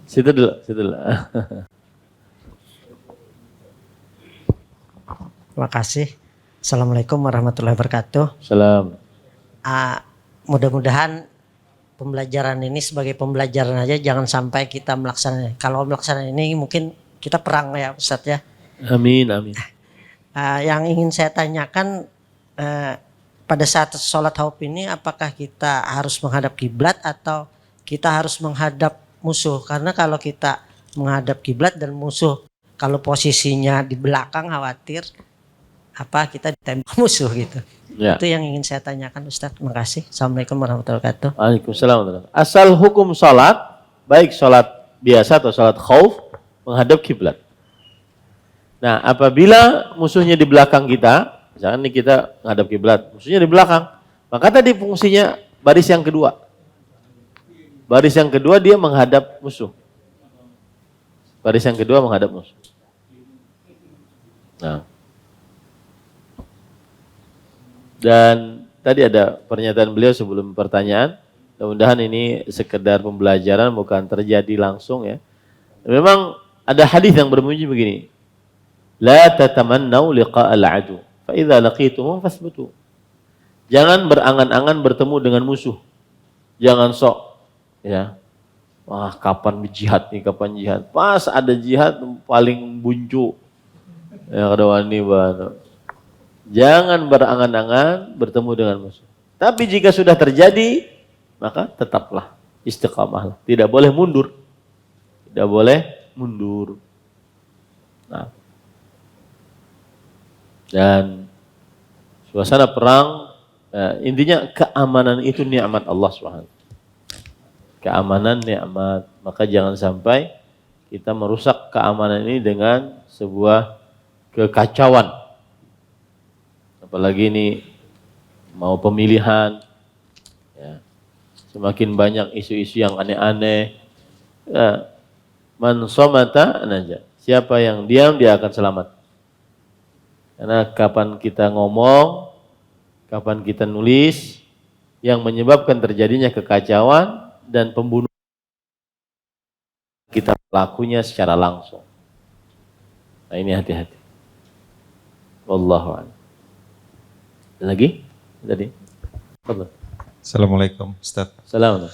Situ dulu. Terima kasih. Assalamualaikum warahmatullahi wabarakatuh. Salam. Mudah-mudahan pembelajaran ini sebagai pembelajaran aja, jangan sampai kita melaksanakan. Kalau melaksanakan ini mungkin kita perang ya Ustadz ya. Amin, amin. Yang ingin saya tanyakan, pada saat sholat khauf ini apakah kita harus menghadap kiblat atau kita harus menghadap musuh? Karena kalau kita menghadap kiblat dan musuh, kalau posisinya di belakang khawatir kita ditembak musuh gitu. Ya. Itu yang ingin saya tanyakan Ustaz. Terima kasih. Assalamualaikum warahmatullahi wabarakatuh. Waalaikumsalam. Asal hukum salat, baik salat biasa atau salat khauf, menghadap kiblat. Nah, apabila musuhnya di belakang kita, misalkan nih kita menghadap kiblat, musuhnya di belakang, maka tadi fungsinya baris yang kedua. Baris yang kedua dia menghadap musuh. Baris yang kedua menghadap musuh. Nah. Dan tadi ada pernyataan beliau sebelum pertanyaan. Mudah-mudahan ini sekedar pembelajaran, bukan terjadi langsung ya. Memang ada hadis yang berbunyi begini. La tatamannau liqa'al adu, fa idza laqitumuhum fasbutu. Jangan berangan-angan bertemu dengan musuh. Jangan sok ya. Wah, kapan jihad nih, kapan jihad? Pas ada jihad paling buncu. Ya kada wani bana. Jangan berangan-angan bertemu dengan musuh. Tapi jika sudah terjadi, maka tetaplah istiqamah. Tidak boleh mundur. Tidak boleh mundur. Nah. Dan suasana perang, intinya keamanan itu nikmat Allah SWT. Keamanan nikmat. Maka jangan sampai kita merusak keamanan ini dengan sebuah kekacauan. Apalagi ini mau pemilihan, ya, semakin banyak isu-isu yang aneh-aneh. Ya, man somata naja. Siapa yang diam dia akan selamat. Karena kapan kita ngomong, kapan kita nulis, yang menyebabkan terjadinya kekacauan dan pembunuhan kita pelakunya secara langsung. Nah ini hati-hati. Wallahu a'lam. Lagi? Tadi? Assalamualaikum Ustaz. Assalamualaikum.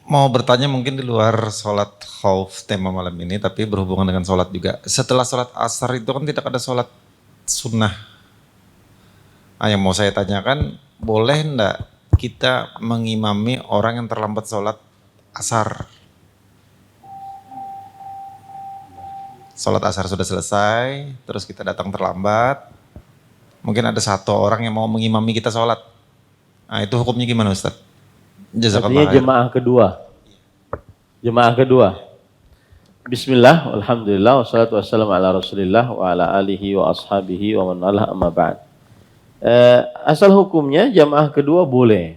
Mau bertanya mungkin di luar sholat khauf tema malam ini, tapi berhubungan dengan sholat juga. Setelah sholat asar itu kan tidak ada sholat sunnah. Yang mau saya tanyakan, boleh enggak kita mengimami orang yang terlambat sholat asar? Sholat asar sudah selesai, terus kita datang terlambat. Mungkin ada satu orang yang mau mengimami kita sholat. Nah itu hukumnya gimana Ustaz? Artinya jemaah kedua. Jemaah kedua. Bismillah, alhamdulillah, wassalatu wassalamu ala rasulillah wa ala alihi wa ashabihi wa man walah amma ba'd. Asal hukumnya jemaah kedua boleh.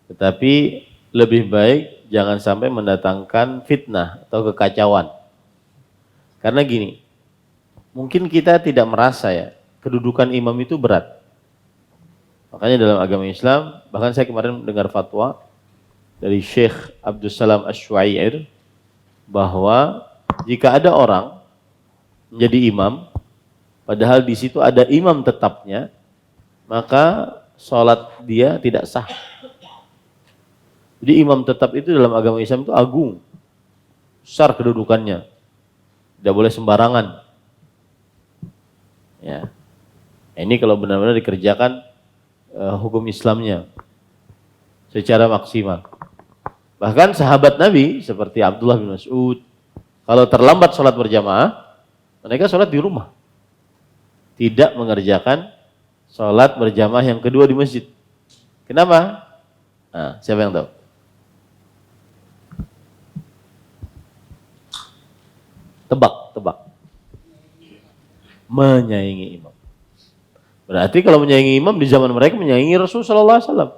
Tetapi lebih baik jangan sampai mendatangkan fitnah atau kekacauan. Karena gini, mungkin kita tidak merasa ya, kedudukan imam itu berat. Makanya dalam agama Islam, bahkan saya kemarin mendengar fatwa dari Syekh Abdul Salam Ash-Shu'air, bahwa jika ada orang menjadi imam, padahal di situ ada imam tetapnya, maka sholat dia tidak sah. Jadi imam tetap itu dalam agama Islam itu agung, besar kedudukannya. Tidak boleh sembarangan. Ya. Ini kalau benar-benar dikerjakan hukum Islamnya secara maksimal. Bahkan sahabat Nabi seperti Abdullah bin Mas'ud, kalau terlambat sholat berjamaah, mereka sholat di rumah. Tidak mengerjakan sholat berjamaah yang kedua di masjid. Kenapa? Nah, siapa yang tahu? Tebak. Menyaingi imam. Berarti kalau menyaingi imam di zaman mereka menyaingi Rasulullah sallallahu alaihi wasallam.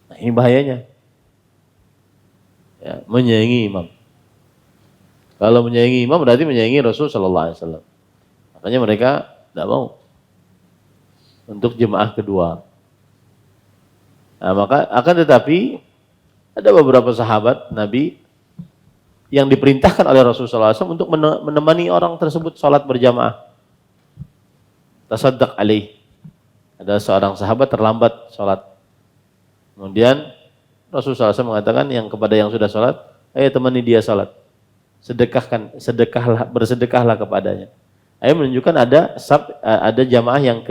Nah, ini bahayanya. Ya, menyaingi imam. Kalau menyaingi imam berarti menyaingi Rasulullah sallallahu alaihi wasallam. Makanya mereka tidak mau untuk jemaah kedua. Nah, maka akan tetapi ada beberapa sahabat Nabi yang diperintahkan oleh Rasulullah SAW untuk menemani orang tersebut sholat berjamaah. Tasaddaq alaih. Ada seorang sahabat terlambat sholat. Kemudian Rasulullah SAW mengatakan kepada yang sudah sholat, ayo temani dia sholat. Bersedekahlah kepadanya. Ayo menunjukkan ada jamaah yang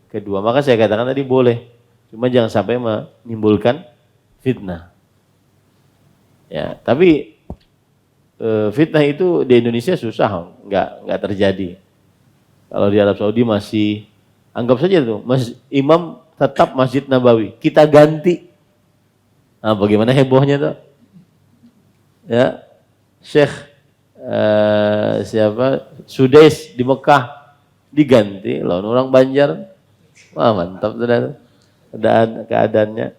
kedua. Maka saya katakan tadi boleh. Cuma jangan sampai menimbulkan fitnah. Ya, tapi fitnah itu di Indonesia susah, nggak terjadi. Kalau di Arab Saudi masih, anggap saja tuh, imam tetap Masjid Nabawi, kita ganti. Nah, bagaimana hebohnya tuh? Ya, Syekh Sudais di Mekah diganti, lawan orang Banjar. Wah, mantap sudah keadaannya.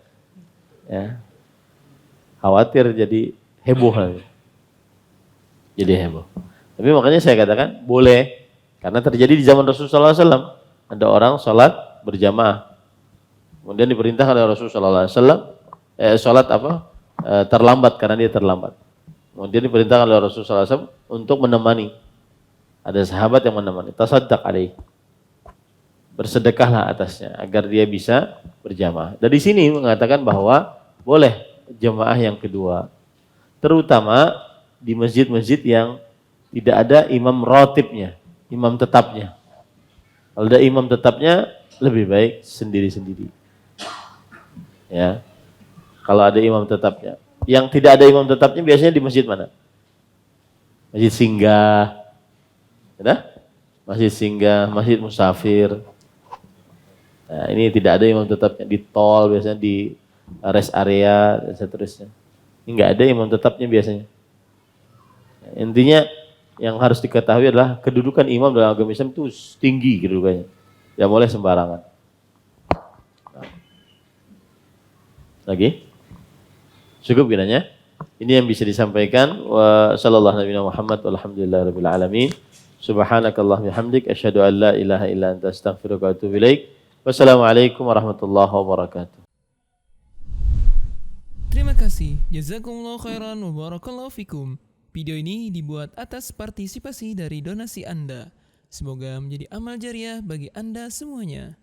Ya. Khawatir jadi heboh lagi. Jadi heboh. Tapi makanya saya katakan boleh, karena terjadi di zaman Rasulullah SAW. Ada orang sholat berjamaah, kemudian diperintahkan oleh Rasulullah SAW sholat terlambat karena dia terlambat. Kemudian diperintahkan oleh Rasulullah SAW untuk menemani. Ada sahabat yang menemani. Tasaddaq alaih. Bersedekahlah atasnya agar dia bisa berjamaah. Dari sini mengatakan bahwa boleh jamaah yang kedua, terutama di masjid-masjid yang tidak ada imam ratibnya, imam tetapnya. Kalau ada imam tetapnya, lebih baik sendiri-sendiri. Ya, kalau ada imam tetapnya. Yang tidak ada imam tetapnya biasanya di masjid mana? Masjid singgah, ya? Masjid singgah, masjid musafir. Nah, ini tidak ada imam tetapnya di tol, biasanya di rest area dan seterusnya. Ini nggak ada imam tetapnya biasanya. Intinya yang harus diketahui adalah kedudukan imam dalam agama Islam itu tinggi kedudukannya. Tidak boleh sembarangan. Lagi? Cukup kiranya. Ini yang bisa disampaikan. Wa sallallahu nabi Muhammad walhamdulillahirabbil alamin. Subhanakallahumma bihamdik asyhadu an la ilaha illa anta astaghfiruka wa atubu ilaik. Wassalamualaikum warahmatullahi wabarakatuh. Terima kasih. Jazakumullah khairan wa barakallahu fikum. Video ini dibuat atas partisipasi dari donasi Anda. Semoga menjadi amal jariah bagi Anda semuanya.